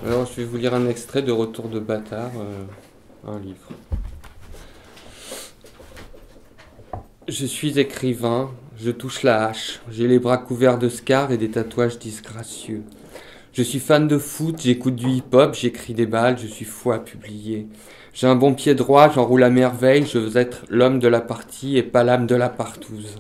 Alors, je vais vous lire un extrait de Retour de bâtard, un livre. Je suis écrivain, je touche la hache, j'ai les bras couverts de scars et des tatouages disgracieux. Je suis fan de foot, j'écoute du hip-hop, j'écris des balles, je suis fou à publier. J'ai un bon pied droit, j'enroule à merveille, je veux être l'homme de la partie et pas l'âme de la partouze.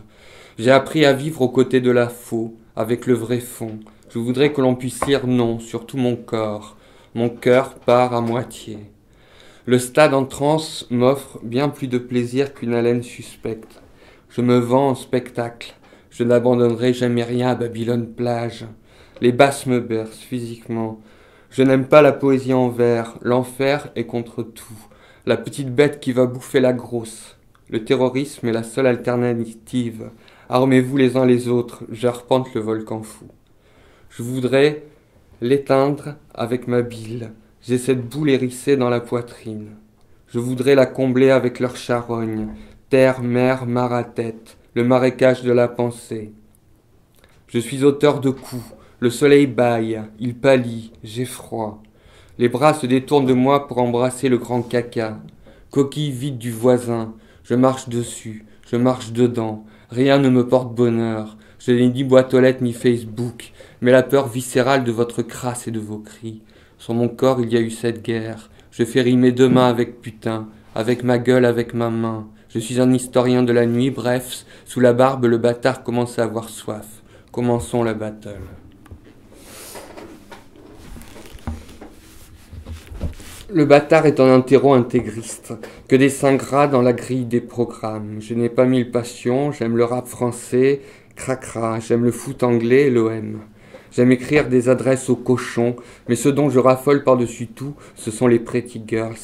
J'ai appris à vivre aux côtés de la faux, avec le vrai fond. Je voudrais que l'on puisse lire non sur tout mon corps. Mon cœur part à moitié. Le stade en transe m'offre bien plus de plaisir qu'une haleine suspecte. Je me vends en spectacle. Je n'abandonnerai jamais rien à Babylone plage. Les basses me bercent physiquement. Je n'aime pas la poésie en vers. L'enfer est contre tout. La petite bête qui va bouffer la grosse. Le terrorisme est la seule alternative. Armez-vous les uns les autres. J'arpente le volcan fou. Je voudrais l'éteindre avec ma bile. J'ai cette boule hérissée dans la poitrine. Je voudrais la combler avec leur charogne. Terre, mer, mar à tête, le marécage de la pensée. Je suis auteur de coups. Le soleil bâille, il pâlit, j'ai froid. Les bras se détournent de moi pour embrasser le grand caca. Coquille vide du voisin, je marche dessus, je marche dedans. Rien ne me porte bonheur. Je n'ai ni boîte aux lettres ni Facebook, mais la peur viscérale de votre crasse et de vos cris. Sur mon corps il y a eu cette guerre. Je fais rimer demain avec putain, avec ma gueule, avec ma main. Je suis un historien de la nuit, bref, sous la barbe le bâtard commence à avoir soif. Commençons la battle. Le bâtard est un interro intégriste, que des seins gras dans la grille des programmes. Je n'ai pas mille passions, j'aime le rap français, cracra, j'aime le foot anglais et l'OM. J'aime écrire des adresses aux cochons, mais ce dont je raffole par-dessus tout, ce sont les pretty girls,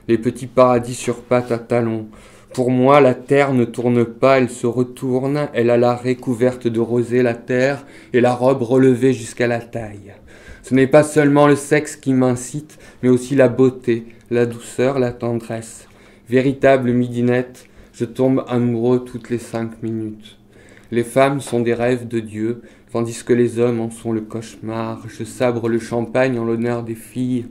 les petits paradis sur pattes à talons. Pour moi, la terre ne tourne pas, elle se retourne, elle a l'arrêt couverte de rosée la terre et la robe relevée jusqu'à la taille. Ce n'est pas seulement le sexe qui m'incite, mais aussi la beauté, la douceur, la tendresse. Véritable midinette, je tombe amoureux toutes les 5 minutes. Les femmes sont des rêves de Dieu, tandis que les hommes en sont le cauchemar. Je sabre le champagne en l'honneur des filles.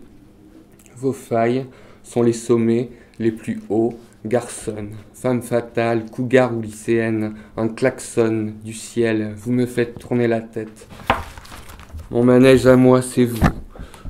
Vos failles sont les sommets les plus hauts. Garçonne, femme fatale, cougar ou lycéenne, un klaxon du ciel, vous me faites tourner la tête. Mon manège à moi, c'est vous.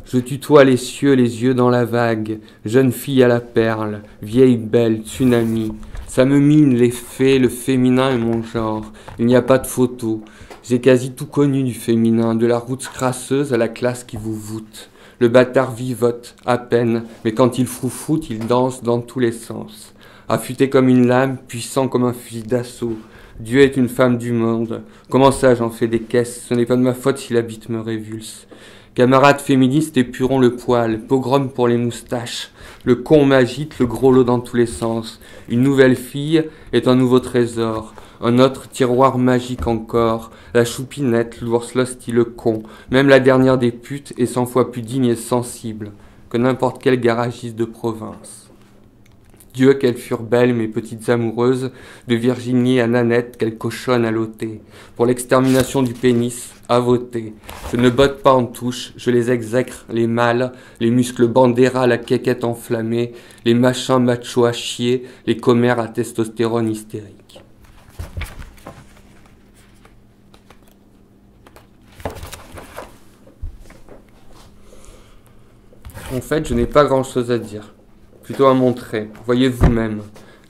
Je tutoie les cieux, les yeux dans la vague, jeune fille à la perle, vieille belle, tsunami. Ça me mine les fées, le féminin est mon genre. Il n'y a pas de photo. J'ai quasi tout connu du féminin, de la route crasseuse à la classe qui vous voûte. Le bâtard vivote, à peine, mais quand il froufoute, il danse dans tous les sens. Affûté comme une lame, puissant comme un fusil d'assaut. Dieu est une femme du monde. Comment ça, j'en fais des caisses? Ce n'est pas de ma faute si la bite me révulse. Camarades féministes épurons le poil, pogrom pour les moustaches. Le con m'agite, le gros lot dans tous les sens. Une nouvelle fille est un nouveau trésor. Un autre tiroir magique encore. La choupinette, l'ours l'hostie, le con. Même la dernière des putes est 100 fois plus digne et sensible que n'importe quel garagiste de province. Dieu, qu'elles furent belles, mes petites amoureuses, de Virginie à Nanette, quelle cochonne à l'ôter. Pour l'extermination du pénis, à voter. Je ne botte pas en touche, je les exècre, les mâles, les muscles bandera, la quéquette enflammée, les machins machos à chier, les commères à testostérone hystérique. En fait, je n'ai pas grand-chose à dire. Plutôt à montrer. Voyez vous-même.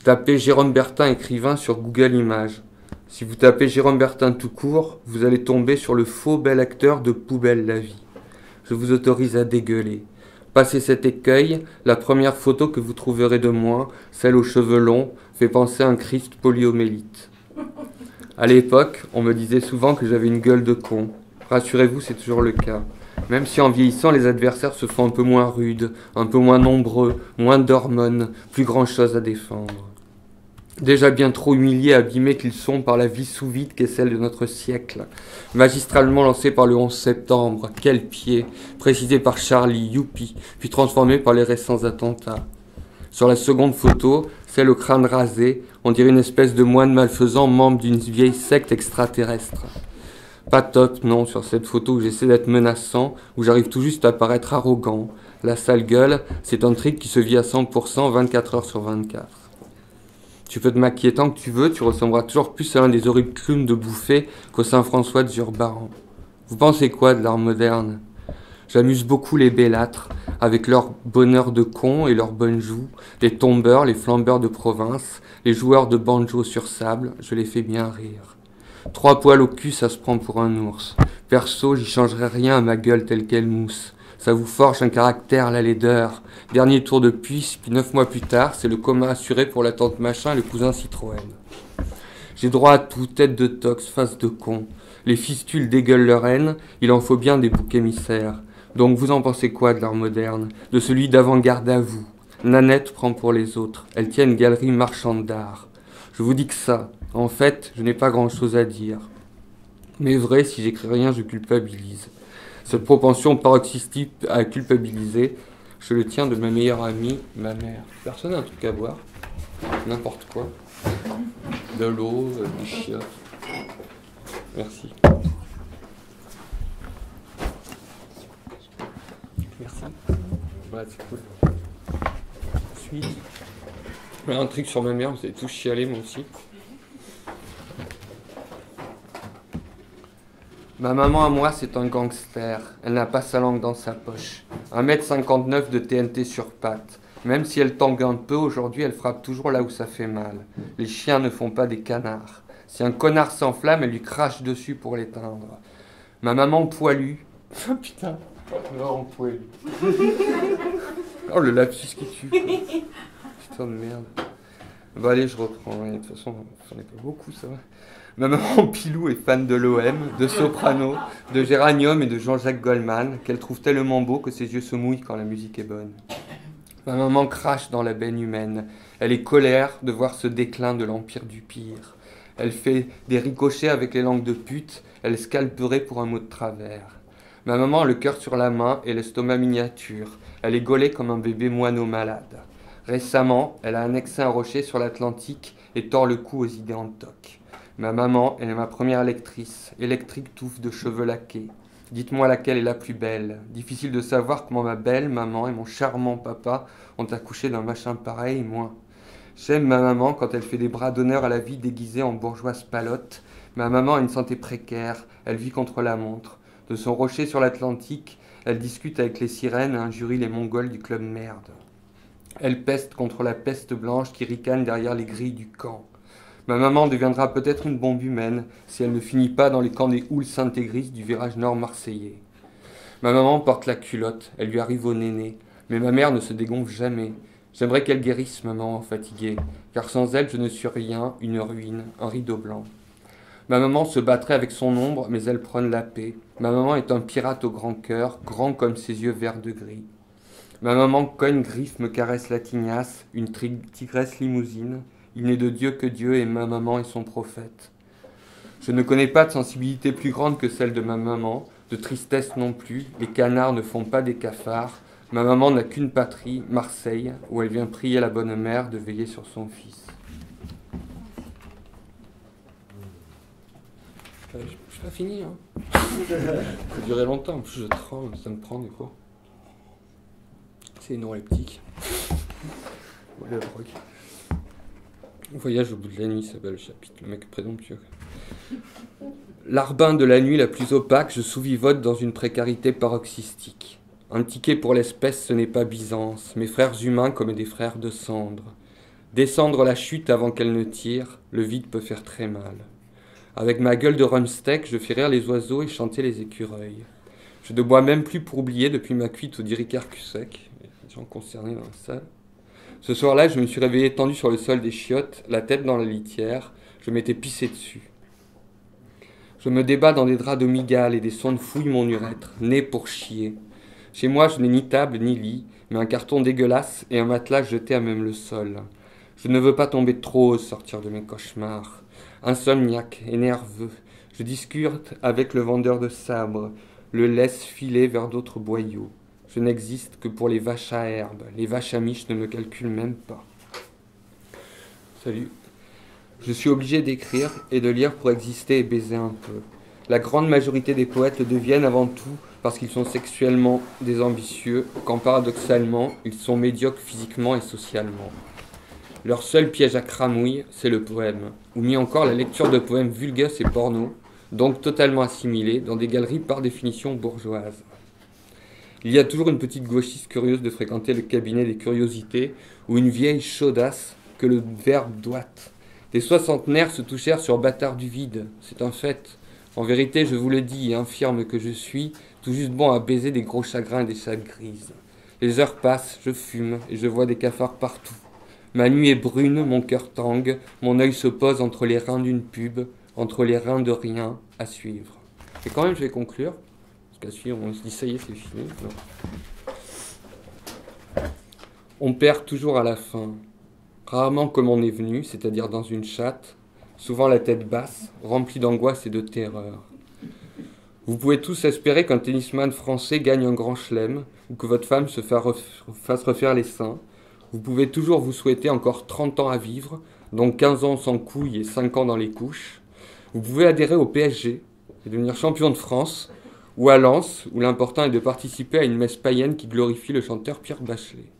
Tapez Jérôme Bertin écrivain sur Google Images. Si vous tapez Jérôme Bertin tout court, vous allez tomber sur le faux bel acteur de Poubelle la vie. Je vous autorise à dégueuler. Passez cet écueil, la première photo que vous trouverez de moi, celle aux cheveux longs, fait penser à un Christ poliomélite. À l'époque, on me disait souvent que j'avais une gueule de con. Rassurez-vous, c'est toujours le cas. Même si en vieillissant, les adversaires se font un peu moins rudes, un peu moins nombreux, moins d'hormones, plus grand-chose à défendre. Déjà bien trop humiliés, abîmés qu'ils sont par la vie sous-vide qu'est celle de notre siècle. Magistralement lancé par le 11 septembre, quel pied, précisé par Charlie, youpi, puis transformé par les récents attentats. Sur la seconde photo, celle au crâne rasé, on dirait une espèce de moine malfaisant membre d'une vieille secte extraterrestre. Pas top, non, sur cette photo où j'essaie d'être menaçant, où j'arrive tout juste à paraître arrogant. La sale gueule, c'est un trick qui se vit à 100%, 24 heures sur 24. Tu peux te maquiller tant que tu veux, tu ressembleras toujours plus à l'un des horribles clowns de Bouffé qu'au Saint-François de Zurbaran. Vous pensez quoi de l'art moderne? J'amuse beaucoup les bellâtres, avec leur bonheur de con et leurs bonnes joues, les tombeurs, les flambeurs de province, les joueurs de banjo sur sable, je les fais bien rire. 3 poils au cul, ça se prend pour un ours. Perso, j'y changerai rien à ma gueule telle qu'elle mousse. Ça vous forge un caractère, la laideur. Dernier tour de puce, puis 9 mois plus tard, c'est le coma assuré pour la tante Machin et le cousin Citroën. J'ai droit à tout, tête de tox, face de con. Les fistules dégueulent leur haine, il en faut bien des boucs émissaires. Donc vous en pensez quoi de l'art moderne? De celui d'avant-garde à vous? Nanette prend pour les autres, elle tient une galerie marchande d'art. Je vous dis que ça, en fait, je n'ai pas grand-chose à dire. Mais vrai, si j'écris rien, je culpabilise. Cette propension paroxystique à culpabiliser, je le tiens de ma meilleure amie, ma mère. Personne n'a un truc à boire? N'importe quoi. De l'eau, des chiottes. Merci. Merci. Ouais, c'est cool. Ensuite, un truc sur ma mère, vous avez tous chialé, moi aussi. Ma maman à moi, c'est un gangster. Elle n'a pas sa langue dans sa poche. 1,59 m de TNT sur pattes. Même si elle tangue un peu, aujourd'hui, elle frappe toujours là où ça fait mal. Les chiens ne font pas des canards. Si un connard s'enflamme, elle lui crache dessus pour l'éteindre. Ma maman poilue... Oh putain, ma maman poilue. Oh, le lapsus qui tue. Quoi. Putain de merde. Bon allez, je reprends. De toute façon, j'en ai pas beaucoup, ça va. Ma maman Pilou est fan de l'OM, de Soprano, de Géranium et de Jean-Jacques Goldman, qu'elle trouve tellement beau que ses yeux se mouillent quand la musique est bonne. Ma maman crache dans la benne humaine. Elle est colère de voir ce déclin de l'empire du pire. Elle fait des ricochets avec les langues de pute, elle scalperait pour un mot de travers. Ma maman a le cœur sur la main et l'estomac miniature. Elle est gaulée comme un bébé moineau malade. Récemment, elle a annexé un rocher sur l'Atlantique et tord le cou aux idées en toc. Ma maman, elle est ma première lectrice, électrique touffe de cheveux laqués. Dites-moi laquelle est la plus belle. Difficile de savoir comment ma belle maman et mon charmant papa ont accouché d'un machin pareil, moi. J'aime ma maman quand elle fait des bras d'honneur à la vie déguisée en bourgeoise palotte. Ma maman a une santé précaire, elle vit contre la montre. De son rocher sur l'Atlantique, elle discute avec les sirènes et injurie les Mongols du club merde. Elle peste contre la peste blanche qui ricane derrière les grilles du camp. Ma maman deviendra peut-être une bombe humaine si elle ne finit pas dans les camps des houles intégristes du virage nord marseillais. Ma maman porte la culotte, elle lui arrive au néné, mais ma mère ne se dégonfle jamais. J'aimerais qu'elle guérisse, ma maman fatiguée, car sans elle je ne suis rien, une ruine, un rideau blanc. Ma maman se battrait avec son ombre, mais elle prône la paix. Ma maman est un pirate au grand cœur, grand comme ses yeux verts de gris. Ma maman cogne, griffe, me caresse la tignasse, une tigresse limousine. Il n'est de Dieu que Dieu et ma maman est son prophète. Je ne connais pas de sensibilité plus grande que celle de ma maman, de tristesse non plus. Les canards ne font pas des cafards. Ma maman n'a qu'une patrie, Marseille, où elle vient prier la bonne mère de veiller sur son fils. Je n'ai pas fini, hein. Ça peut durer longtemps, en plus je tremble, ça me prend des fois. C'est énorleptique. Voilà, drogue. Voyage au bout de la nuit, s'appelle le chapitre, le mec présomptueux. L'arbin de la nuit la plus opaque, je sous-vivote dans une précarité paroxystique. Un ticket pour l'espèce, ce n'est pas Byzance, mes frères humains comme des frères de cendre. Descendre la chute avant qu'elle ne tire, le vide peut faire très mal. Avec ma gueule de rumsteak, je fais rire les oiseaux et chanter les écureuils. Je ne bois même plus pour oublier depuis ma cuite au diricarcusec, les gens concernés dans la salle. Ce soir-là, je me suis réveillé tendu sur le sol des chiottes, la tête dans la litière. Je m'étais pissé dessus. Je me débat dans des draps de migales et des sondes fouillent mon urètre, né pour chier. Chez moi, je n'ai ni table ni lit, mais un carton dégueulasse et un matelas jeté à même le sol. Je ne veux pas tomber trop haut, sortir de mes cauchemars. Insomniaque et nerveux, je discute avec le vendeur de sabres, le laisse filer vers d'autres boyaux. Je n'existe que pour les vaches à herbe. Les vaches à miche ne me calculent même pas. Salut. Je suis obligé d'écrire et de lire pour exister et baiser un peu. La grande majorité des poètes le deviennent avant tout parce qu'ils sont sexuellement des ambitieux, quand paradoxalement, ils sont médiocres physiquement et socialement. Leur seul piège à cramouille, c'est le poème, ou mieux encore la lecture de poèmes vulgaires et pornos, donc totalement assimilés dans des galeries par définition bourgeoises. Il y a toujours une petite gauchiste curieuse de fréquenter le cabinet des curiosités, ou une vieille chaudasse que le verbe doite. Des soixantenaires se touchèrent sur Bâtard du vide, c'est un fait. En vérité, je vous le dis, infirme que je suis, tout juste bon à baiser des gros chagrins et des chats grises. Les heures passent, je fume, et je vois des cafards partout. Ma nuit est brune, mon cœur tangue, mon œil se pose entre les reins d'une pub, entre les reins de rien à suivre. Et quand même, je vais conclure, parce qu'à suivre, on se dit, ça y est, c'est fini. Non. On perd toujours à la fin. Rarement comme on est venu, c'est-à-dire dans une chatte, souvent la tête basse, remplie d'angoisse et de terreur. Vous pouvez tous espérer qu'un tennisman français gagne un grand chelem, ou que votre femme se fasse refaire les seins. Vous pouvez toujours vous souhaiter encore 30 ans à vivre, donc 15 ans sans couilles et 5 ans dans les couches. Vous pouvez adhérer au PSG et devenir champion de France, ou à Lens, où l'important est de participer à une messe païenne qui glorifie le chanteur Pierre Bachelet.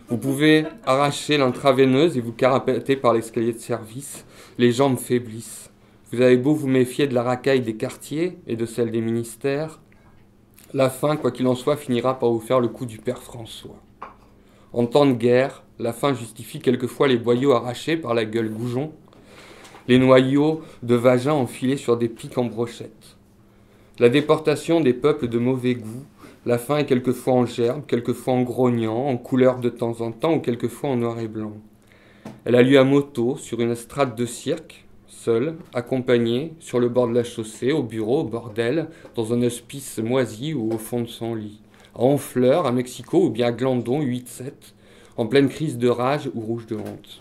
Vous pouvez arracher l'intraveineuse et vous carapater par l'escalier de service, les jambes faiblissent. Vous avez beau vous méfier de la racaille des quartiers et de celle des ministères, la faim, quoi qu'il en soit, finira par vous faire le coup du père François. En temps de guerre, la faim justifie quelquefois les boyaux arrachés par la gueule goujon, les noyaux de vagin enfilés sur des pics en brochette. La déportation des peuples de mauvais goût, la faim est quelquefois en gerbe, quelquefois en grognant, en couleur de temps en temps ou quelquefois en noir et blanc. Elle a lieu à moto, sur une estrade de cirque, seule, accompagnée, sur le bord de la chaussée, au bureau, au bordel, dans un hospice moisi ou au fond de son lit. À Honfleur, à Mexico ou bien à Glandon, 8-7, en pleine crise de rage ou rouge de honte.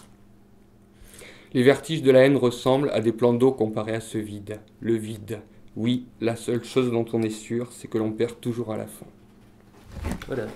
Les vertiges de la haine ressemblent à des plans d'eau comparés à ce vide. Le vide. Oui, la seule chose dont on est sûr, c'est que l'on perd toujours à la fin. Voilà.